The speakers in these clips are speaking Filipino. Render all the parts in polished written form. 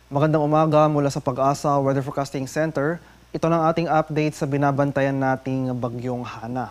Magandang umaga mula sa Pag-asa Weather Forecasting Center. Ito ng ating update sa binabantayan nating bagyong Hana.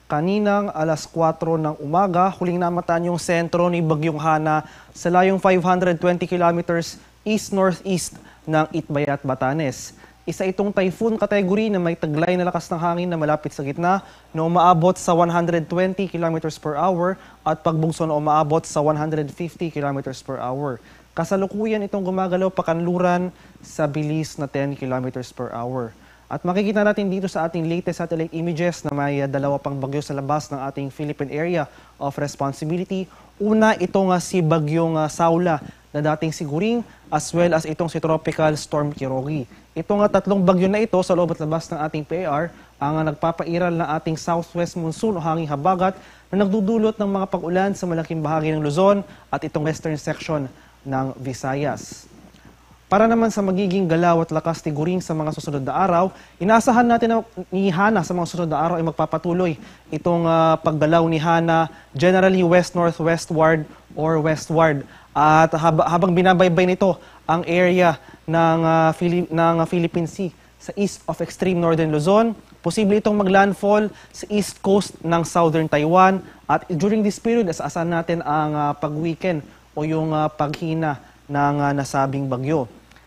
Kaninang alas 4 ng umaga, huling namataan yung sentro ni bagyong Hana sa layong 520 kilometers east-northeast ng Itbayat, Batanes. Isa itong typhoon category na may taglay na lakas ng hangin na malapit sa gitna na umaabot sa 120 kilometers per hour at pagbugso na umaabot sa 150 kilometers per hour. Kasalukuyan itong gumagalaw pakanluran sa bilis na 10 kilometers per hour. At makikita natin dito sa ating latest satellite images na may dalawa pang bagyo sa labas ng ating Philippine Area of Responsibility. Una, itong si bagyong Saula na dating siguring as well as itong si Tropical Storm Kirogi. Itong tatlong bagyo na ito sa loob at labas ng ating PAR ang nagpapairal ng ating southwest monsoon o hanging habagat na nagdudulot ng mga pag-ulan sa malaking bahagi ng Luzon at itong western section ng Visayas. Para naman sa magiging galaw at lakas ni Guring sa mga susunod na araw, inaasahan natin na ni Hana sa mga susunod na araw ay magpapatuloy itong paggalaw ni Hana, generally west-northwestward or westward. At habang binabaybay nito ang area ng Philippine Sea sa east of extreme northern Luzon, posible itong maglandfall sa east coast ng southern Taiwan. At during this period, asaasahan natin ang pag-weekend o yung paghina ng nasabing bagyo.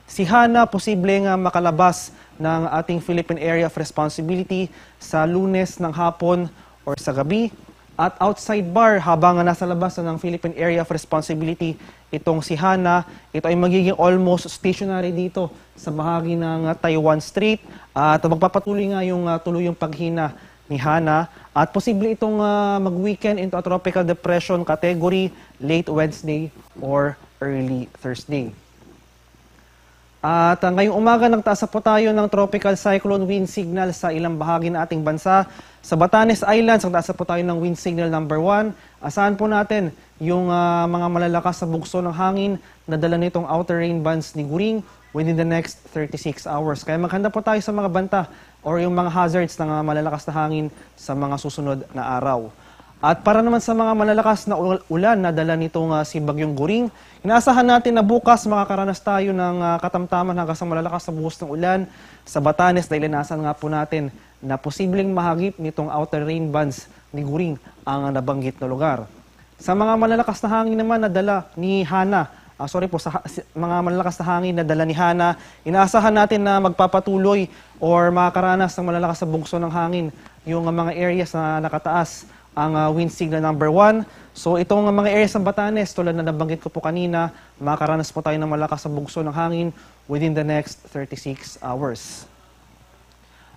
Si Hana posibleng makalabas ng ating Philippine Area of Responsibility sa Lunes ng hapon or sa gabi. At outside bar, habang nasa labas ng Philippine Area of Responsibility, itong si Hana, ito ay magiging almost stationary dito sa bahagi ng Taiwan Strait. At magpapatuloy nga yung tuluyang paghina ni Hana. At posible itong mag-weekend into a tropical depression category late Wednesday or early Thursday. At ngayong umaga, nagtaas po tayo ng tropical cyclone wind signal sa ilang bahagi ng ating bansa. Sa Batanes Islands, nagtaas po tayo ng wind signal number 1. Asahan po natin yung mga malalakas na bugso ng hangin na dala nitong outer rain bands ni Guring within the next 36 hours. Kaya maghanda po tayo sa mga banta or yung mga hazards ng malalakas na hangin sa mga susunod na araw. At para naman sa mga malalakas na ulan na dala nitong si Bagyong Guring, inaasahan natin na bukas makakaranas tayo ng katamtaman hanggang sa malalakas na buhos ng ulan sa Batanes dahil inaasahan nga po natin na posibleng mahagip nitong outer rain bands ni Guring ang nabanggit na lugar. Sa mga malalakas na hangin naman na dala ni Hana, sa mga malalakas na hangin na dala ni Hana, inaasahan natin na magpapatuloy or makakaranas ng malalakas na bugso ng hangin yung mga areas na nakataas ang wind signal number 1. So itong mga areas ng Batanes, tulad na nabanggit ko po kanina, makakaranas po tayo ng malakas na bugso ng hangin within the next 36 hours.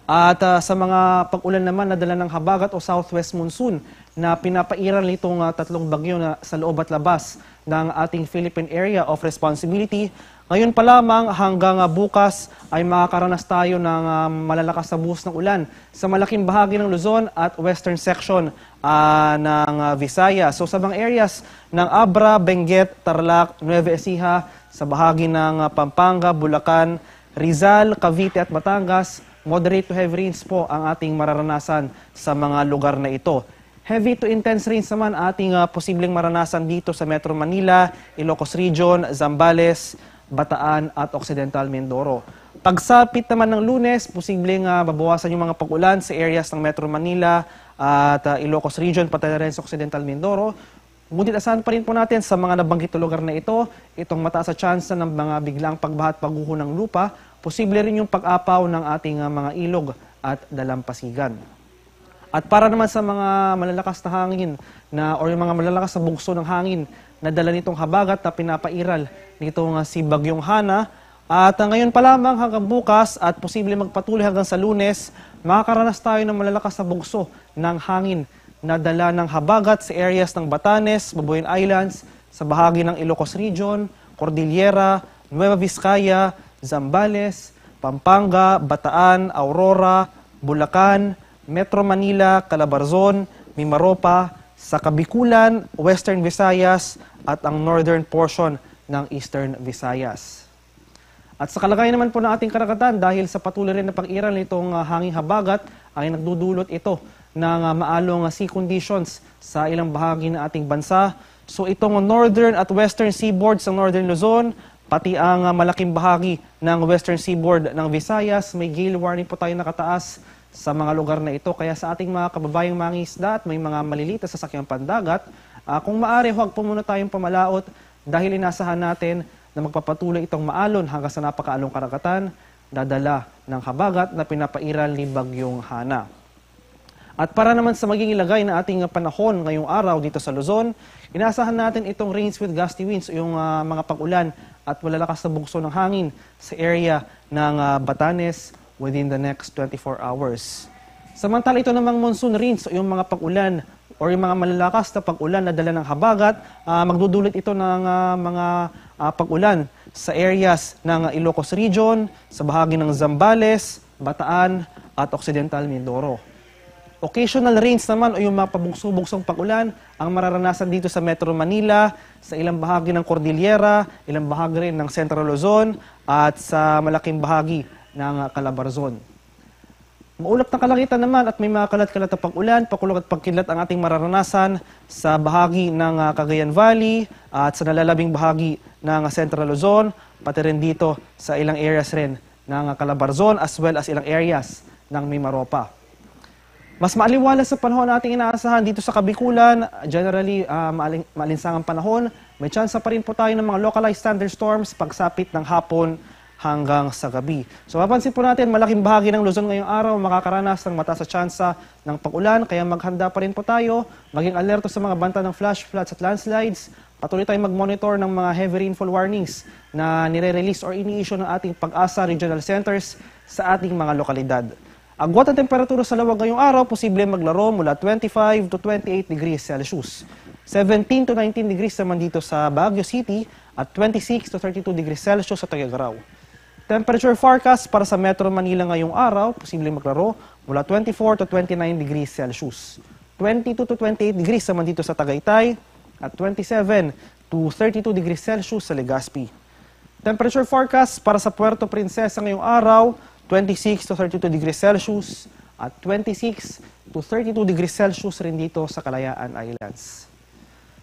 At sa mga pag-ulan naman na dala ng habagat o southwest monsoon na pinapairal nitong tatlong bagyo na sa loob at labas ng ating Philippine Area of Responsibility, ngayon pa lamang hanggang bukas ay makakaranas tayo ng malalakas na buhos ng ulan sa malaking bahagi ng Luzon at western section ng Visayas. So sa mga areas ng Abra, Benguet, Tarlac, Nueva Ecija, sa bahagi ng Pampanga, Bulacan, Rizal, Cavite at Batangas, moderate to heavy rains po ang ating mararanasan sa mga lugar na ito. Heavy to intense rains naman ating posibleng maranasan dito sa Metro Manila, Ilocos Region, Zambales, Bataan at Occidental Mindoro. Pagsapit naman ng Lunes, posibleng babawasan yung mga pag-ulan sa areas ng Metro Manila at Ilocos Region, pati na rin sa Occidental Mindoro. Ngunit asahan pa rin po natin sa mga nabanggit na lugar na ito, itong mataas sa chance ng mga biglang pagbaha at pagguho ng lupa, posible rin yung pag-apaw ng ating mga ilog at dalampasigan. At para naman sa mga malalakas na hangin o yung mga malalakas na bugso ng hangin na dala nitong habagat na pinapairal nitong si Bagyong Hana, at ngayon pa lamang hanggang bukas at posible magpatuloy hanggang sa Lunes, makakaranas tayo ng malalakas na bugso ng hangin na dala ng habagat sa areas ng Batanes, Babuyan Islands, sa bahagi ng Ilocos Region, Cordillera, Nueva Vizcaya, Zambales, Pampanga, Bataan, Aurora, Bulacan, Metro Manila, Calabarzon, Mimaropa, sa Kabikulan, Western Visayas at ang northern portion ng Eastern Visayas. At sa kalagayan naman po ng ating karagatan, dahil sa patuloy rin na pag-iral nitong hanging habagat, ay nagdudulot ito ng maalong sea conditions sa ilang bahagi ng ating bansa. So itong northern at western seaboard sa northern Luzon, pati ang malaking bahagi ng western seaboard ng Visayas. May gale warning po tayo nakataas sa mga lugar na ito. Kaya sa ating mga kababayang mangingisda at may mga maliliit na sasakyang pandagat, kung maaari, huwag po muna tayong pamalaot dahil inasahan natin na magpapatuloy itong maalon hanggang sa napakaalong karagatan, dadala ng habagat na pinapairal ni Bagyong Hana. At para naman sa maging ilagay na ating panahon ngayong araw dito sa Luzon, inaasahan natin itong rains with gusty winds o yung mga pag-ulan at malalakas na bugso ng hangin sa area ng Batanes within the next 24 hours. Samantala ito namang monsoon rains o yung mga pag-ulan o yung mga malalakas na pag-ulan na dala ng habagat, magdudulot ito ng mga pag-ulan sa areas ng Ilocos Region, sa bahagi ng Zambales, Bataan at Occidental Mindoro. Occasional rains naman o yung mga pabugso-bugsong pag-ulan ang mararanasan dito sa Metro Manila, sa ilang bahagi ng Cordillera, ilang bahagi rin ng Central Luzon at sa malaking bahagi ng Calabarzon. Maulap na kalangitan naman at may mga kalat-kalat na pag-ulan, pakulog at pagkilat ang ating mararanasan sa bahagi ng Cagayan Valley at sa nalalabing bahagi ng Central Luzon, pati rin dito sa ilang areas rin ng Calabarzon as well as ilang areas ng Mimaropa. Mas maaliwalas sa panahon nating inaasahan dito sa Kabikulan, generally maalinsangang panahon. May tsansa pa rin po tayo ng mga localized thunderstorms pagsapit ng hapon hanggang sa gabi. So mapansin po natin, malaking bahagi ng Luzon ngayong araw makakaranas ng mataas na tsansa ng pag-ulan, kaya maghanda pa rin po tayo, maging alerto sa mga banta ng flash floods at landslides. Patuloy tayong mag-monitor ng mga heavy rainfall warnings na nire-release or ini-issue ng ating Pag-asa Regional Centers sa ating mga lokalidad. Agwat ang temperatura sa lawag ngayong araw, posible maglaro mula 25 to 28 degrees Celsius. 17 to 19 degrees naman dito sa Baguio City at 26 to 32 degrees Celsius sa Tuguegarao. Temperature forecast para sa Metro Manila ngayong araw, posible maglaro mula 24 to 29 degrees Celsius. 22 to 28 degrees naman dito sa Tagaytay at 27 to 32 degrees Celsius sa Legazpi. Temperature forecast para sa Puerto Princesa ngayong araw, 26 to 32 degrees Celsius at 26 to 32 degrees Celsius rin dito sa Kalayaan Islands.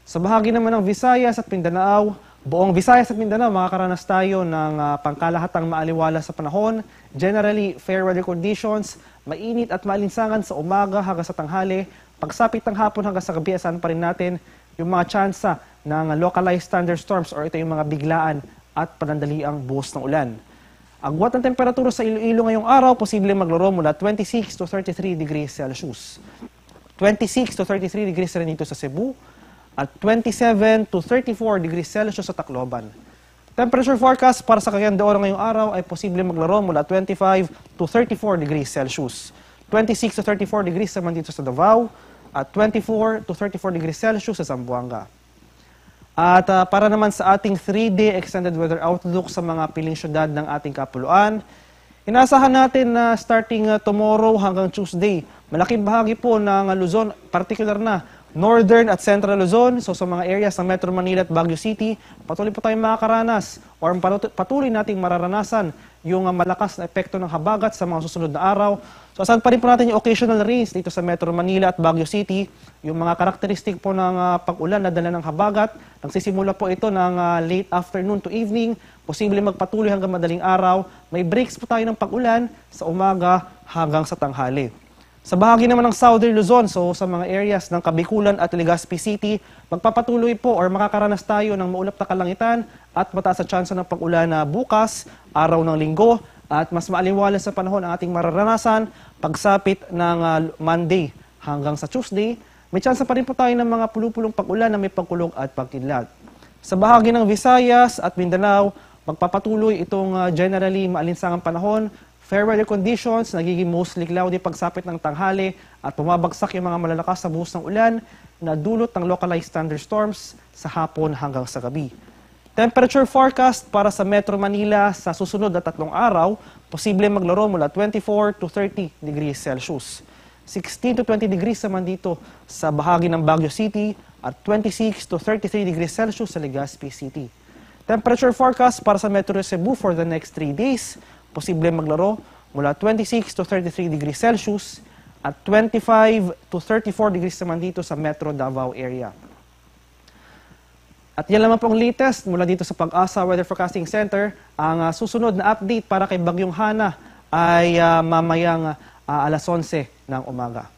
Sa bahagi naman ng Visayas at Mindanao, buong Visayas at Mindanao makakaranas tayo ng pangkalahatang maaliwalas sa panahon. Generally, fair weather conditions, mainit at maalinsangan sa umaga hanggang sa tanghali. Pagsapit ng hapon hanggang sa gabi, asahan pa rin natin yung mga tsansa ng localized thunderstorms or ito yung mga biglaan at panandaliang buhos ng ulan. Agwat ng temperatura sa Iloilo ngayong araw, posible maglaro mula 26 to 33 degrees Celsius. 26 to 33 degrees rin dito sa Cebu at 27 to 34 degrees Celsius sa Tacloban. Temperature forecast para sa Cagayan de Oro ngayong araw ay posible maglaro mula 25 to 34 degrees Celsius. 26 to 34 degrees naman dito sa Davao at 24 to 34 degrees Celsius sa Zamboanga. At para naman sa ating 3-day extended weather outlook sa mga piling syudad ng ating kapuluan, inaasahan natin na starting tomorrow hanggang Tuesday, malaking bahagi po ng Luzon, particular na Northern at Central Luzon, so sa mga areas ng Metro Manila at Baguio City, patuloy po tayong makakaranas or patuloy nating mararanasan yung malakas na epekto ng habagat sa mga susunod na araw. So asahan pa rin po natin yung occasional rains dito sa Metro Manila at Baguio City. Yung mga karakteristik po ng pag-ulan na dala ng habagat, nagsisimula po ito ng late afternoon to evening, posible magpatuloy hanggang madaling araw. May breaks po tayo ng pag-ulan sa umaga hanggang sa tanghali. Sa bahagi naman ng Southern Luzon, so sa mga areas ng Kabikulan at Legazpi City, magpapatuloy po or makakaranas tayo ng maulap na kalangitan at mataas na tsansa ng pag-ulan na bukas, araw ng linggo, at mas maaliwalas sa panahon ang ating mararanasan pagsapit ng Monday hanggang sa Tuesday. May tsansa pa rin po tayo ng mga pulupulong pag-ulan na may pagkulog at pagkidlat. Sa bahagi ng Visayas at Mindanao, magpapatuloy itong generally maalinsangang panahon. Fair weather conditions, nagiging mostly cloudy pagsapit ng tanghali at bumabagsak yung mga malalakas na buhos ng ulan na dulot ng localized thunderstorms sa hapon hanggang sa gabi. Temperature forecast para sa Metro Manila sa susunod na 3 araw, posible maglaro mula 24 to 30 degrees Celsius. 16 to 20 degrees naman dito sa bahagi ng Baguio City at 26 to 33 degrees Celsius sa Legazpi City. Temperature forecast para sa Metro Cebu for the next 3 days, posible maglaro mula 26 to 33 degrees Celsius at 25 to 34 degrees naman dito sa Metro Davao area. At yan naman pong latest mula dito sa Pag-asa Weather Forecasting Center. Ang susunod na update para kay Bagyong Hana ay mamayang alas 11 ng umaga.